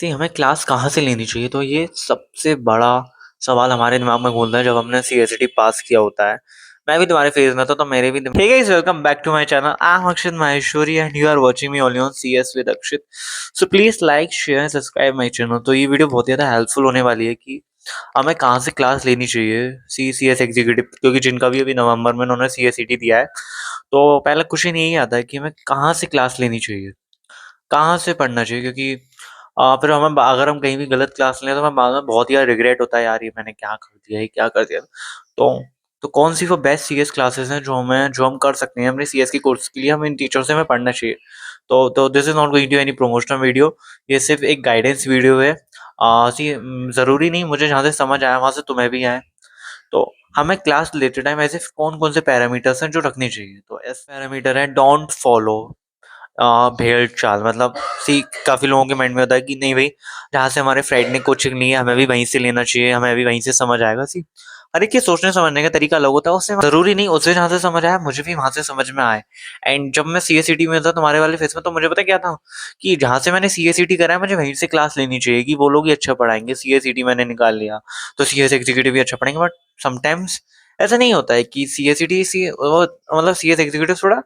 सी हमें क्लास कहाँ से लेनी चाहिए, तो ये सबसे बड़ा सवाल हमारे दिमाग में घूमता है जब हमने सीएसईटी पास किया होता है। मैं भी तुम्हारे फेज में था तो मेरे भी ठीक है। Welcome back to my channel. I am Akshit Maheshwari and you are watching me only on CS with Akshit. So please like share subscribe my channel. तो ये वीडियो बहुत ज़्यादा हेल्पफुल होने वाली है कि हमें कहाँ से क्लास लेनी चाहिए सीसीएस एग्जीक्यूटिव, क्योंकि जिनका भी अभी नवंबर में उन्होंने सीएसईटी दिया है तो पहला क्वेश्चन यही आता है कि हमें कहाँ से क्लास लेनी चाहिए, कहाँ से पढ़ना चाहिए। क्योंकि फिर हमें अगर हम कहीं भी गलत क्लास लें तो हमें बाद में बहुत ही रिग्रेट होता है, यार ये मैंने क्या कर दिया, ये क्या कर दिया। तो तो कौन सी वो बेस्ट सीएस क्लासेस हैं जो हम कर सकते हैं अपने सीएस के कोर्स के लिए, हमें इन टीचर से हमें पढ़ना चाहिए। तो this is not going to any promotional video, ये सिर्फ एक गाइडेंस वीडियो है। ज़रूरी नहीं मुझे जहाँ से समझ आया वहाँ से तुम्हें भी आए। तो हमें क्लास लेते टाइम ऐसे कौन कौन से पैरामीटर्स हैं जो रखने चाहिए। तो एस पैरामीटर है डोंट फॉलो भेड़-चाल। मतलब सी काफ़ी लोगों के माइंड में होता है कि नहीं भई, जहाँ से हमारे फ्रेंड ने कोचिंग ली है हमें भी वहीं से लेना चाहिए, हमें भी वहीं से समझ आएगा। सी हर एक के सोचने समझने का तरीका अलग होता है, उससे ज़रूरी नहीं उसे जहाँ से समझ आया मुझे भी वहाँ से समझ में आए। एंड जब मैं सीएसईटी में था तुम्हारे वाले फेज़ में, तो मुझे पता है क्या था कि जहाँ से मैंने सीएसईटी करा है मुझे वहीं से क्लास लेनी चाहिए कि वो लोग ही अच्छा पढ़ाएँगे। सीएसईटी मैंने निकाल लिया तो सीएस एग्जीक्यूटिव भी अच्छा पढ़ाएँगे, बट समटाइम्स ऐसा नहीं होता है कि सीएसईटी सी वो मतलब सीएस एग्जीक्यूटिव थोड़ा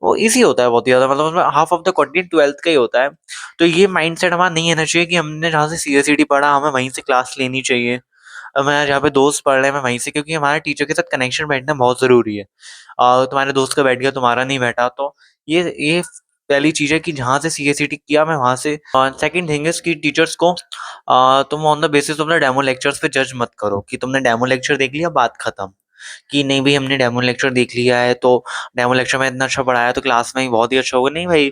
वो ईज़ी होता है बहुत ही ज़्यादा। मतलब उसमें half of the content 12th का ही होता है। तो ये माइंडसेट हमारा नहीं रहना चाहिए कि हमने जहाँ से सीएसईटी पढ़ा हमें वहीं से क्लास लेनी चाहिए। मैं जहाँ पे दोस्त पढ़ रहे हैं मैं वहीं से, क्योंकि हमारे टीचर के साथ कनेक्शन बैठना बहुत ज़रूरी है। तुम्हारे दोस्त का बैठ गया तुम्हारा नहीं बैठा, तो ये पहली चीज़ है कि जहाँ से सीएसईटी किया मैं वहाँ से। सेकंड थिंग इज़ कि टीचर्स को तुम on the basis of the demo lectures पे जज मत करो कि तुमने डेमो लेक्चर देख लिया बात खत्म। कि नहीं भई हमने डेमो लेक्चर देख लिया है तो डेमो लेक्चर में इतना अच्छा पढ़ाया तो क्लास में ही बहुत ही अच्छा होगा। नहीं भाई,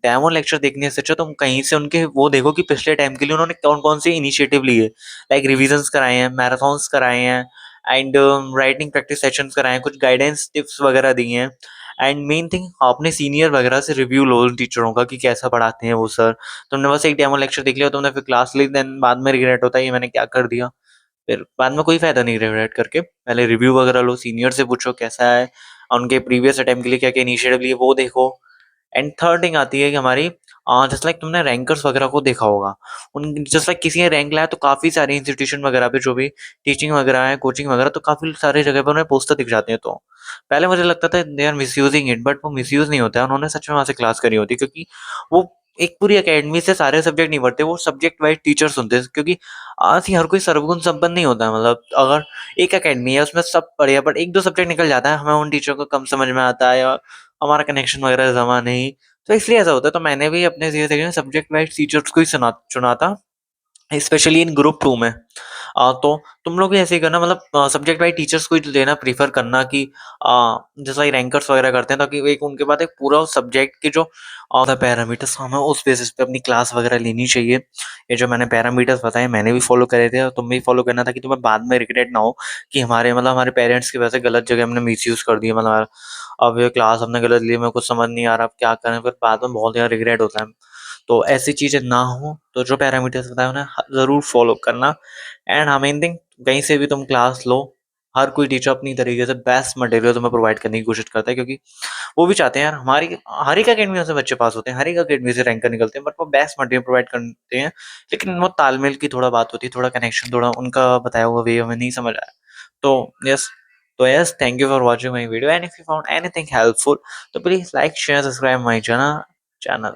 डेमो लेक्चर देखने से अच्छा तुम कहीं से उनके वो देखो कि पिछले टाइम के लिए उन्होंने कौन-कौन से इनिशिएटिव लिए। लाइक रिविजन्स कराए हैं, मैराथन्स कराए हैं एंड राइटिंग प्रैक्टिस सेशंस कराए हैं, कुछ गाइडेंस टिप्स वगैरह दिए हैं। एंड मेन थिंग अपने सीनियर वगैरह से रिव्यू लो उन टीचरों का कि कैसा पढ़ाते हैं वो सर। तुमने बस एक डेमो लेक्चर देख लिया, तुमने फिर क्लास ली, देन बाद में रिग्रेट होता है ये मैंने क्या कर दिया। फिर बाद में कोई फ़ायदा नहीं रिग्रेट करके। पहले रिव्यू वगैरह लो, सीनियर से पूछो कैसा है, उनके प्रीवियस अटेम्प्ट के लिए क्या-क्या इनिशिएटिव लिए वो देखो। एंड थर्ड थिंग आती है कि हमारी जस्ट लाइक तुमने रैंकर्स वगैरह को देखा होगा। उन जस्ट लाइक किसी ने रैंक लाया तो काफ़ी सारे इंस्टीट्यूशन वगैरह पे जो भी टीचिंग वगैरह है, कोचिंग वगैरह, तो काफ़ी सारी जगह पे उन्हें पोस्टर दिख जाते हैं। तो पहले मुझे लगता था they are misusing it, but वो मिसयूज़ नहीं होता है, उन्होंने सच में वहाँ से क्लास करी होती है। क्योंकि वो एक पूरी अकेडमी से सारे सब्जेक्ट नहीं पढ़ते, वो सब्जेक्ट वाइज़ टीचर सुनते हैं। क्योंकि आज ही हर कोई सर्वगुण संपन्न नहीं होता है। मतलब अगर एक अकेडमी है उसमें सब बढ़िया, बट 1-2 सब्जेक्ट निकल जाता है, हमें उन टीचर को कम समझ में आता है या हमारा कनेक्शन वगैरह जमा नहीं, तो इसलिए ऐसा होता है। तो मैंने भी अपने सीए सेक्शन में सब्जेक्ट वाइज टीचर्स को ही चुना था, स्पेशली इन ग्रुप 2 में। तो तुम लोग भी ऐसे ही करना, मतलब सब्जेक्ट वाइज टीचर्स को ही लेना प्रीफर करना कि जैसा ही रैंकर्स वगैरह करते हैं, ताकि एक उनके बाद एक पूरा सब्जेक्ट के जो पैरामीटर्स हमें उस बेसिस पे अपनी क्लास वगैरह लेनी चाहिए। ये जो मैंने पैरामीटर्स बताए मैंने भी फॉलो करे थे और तुम भी फॉलो करना, ताकि तुम्हें बाद में रिग्रेट ना हो कि हमारे पेरेंट्स की वजह से गलत जगह हमने मिस यूज़ कर दिया। मतलब अब ये क्लास हमने गलत ली, मेरे को समझ नहीं आ रहा अब क्या करें, फिर बाद में बहुत ज़्यादा रिग्रेट होता है। तो ऐसी चीज़ें ना हो तो जो पैरामीटर्स बताए उन्हें ज़रूर फॉलो करना। एंड हाँ, मेन थिंग, कहीं से भी तुम क्लास लो, हर कोई टीचर अपनी तरीके से बेस्ट मटेरियल तुम्हें प्रोवाइड करने की कोशिश करता है, क्योंकि वो भी चाहते हैं यार हमारी हर एक अकेडमी से बच्चे पास होते हैं, हर एक अकेडमी से रैंकर निकलते हैं, बट वो बेस्ट मटेरियल प्रोवाइड करते हैं। लेकिन वो तालमेल की थोड़ा बात होती है, थोड़ा कनेक्शन, थोड़ा उनका बताया हुआ वे हमें नहीं समझ आया। तो yes yes, thank you for watching my video and if you found anything helpful तो please like share subscribe my channel.